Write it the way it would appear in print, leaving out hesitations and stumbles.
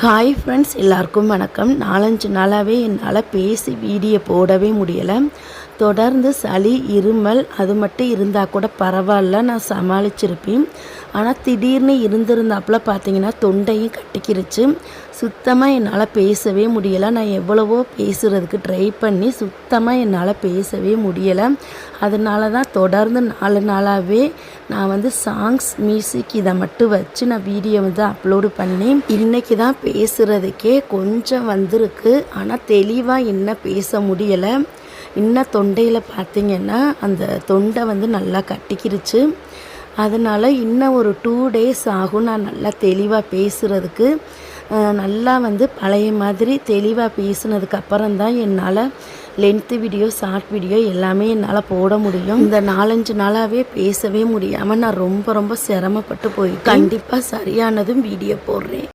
Hi friends, எல்லாருக்கும் வணக்கம். 4-5 நாளாகவே என்னால் பேசி வீடியோ போடவே முடியலை. தொடர்ந்து சளி, இருமல் அது மட்டும் இருந்தால் கூட பரவாயில்ல, நான் சமாளிச்சிருப்பேன். ஆனால் திடீர்னு இருந்திருந்தாப்புல பார்த்தீங்கன்னா தொண்டையும் கட்டிக்கிருச்சு. சுத்தமாக என்னால் பேசவே முடியலை. நான் எவ்வளவோ பேசுகிறதுக்கு ட்ரை பண்ணி சுத்தமாக என்னால் பேசவே முடியலை. அதனால தான் தொடர்ந்து 4 நாளாகவே நான் சாங்ஸ், மியூசிக் இதை மட்டும் வச்சு நான் வீடியோ அப்லோடு பண்ணேன். இன்றைக்கி தான் பேசுகிறதுக்கே கொஞ்சம் வந்திருக்கு. ஆனால் தெளிவாக இன்னும் பேச முடியலை. இன்னும் தொண்டையில் பார்த்திங்கன்னா அந்த தொண்டை நல்லா கட்டிக்கிருச்சு. அதனால் இன்னும் ஒரு 2 days ஆகும் நான் நல்லா தெளிவாக பேசுகிறதுக்கு. நல்லா பழைய மாதிரி தெளிவாக பேசுனதுக்கப்புறம் தான் என்னால் லென்த்து வீடியோ, ஷார்ட் வீடியோ எல்லாமே என்னால் போட முடியும். இந்த 4-5 நாளாகவே பேசவே முடியாமல் நான் ரொம்ப சிரமப்பட்டு போய் கண்டிப்பாக சரியானதும் வீடியோ போடுறேன்.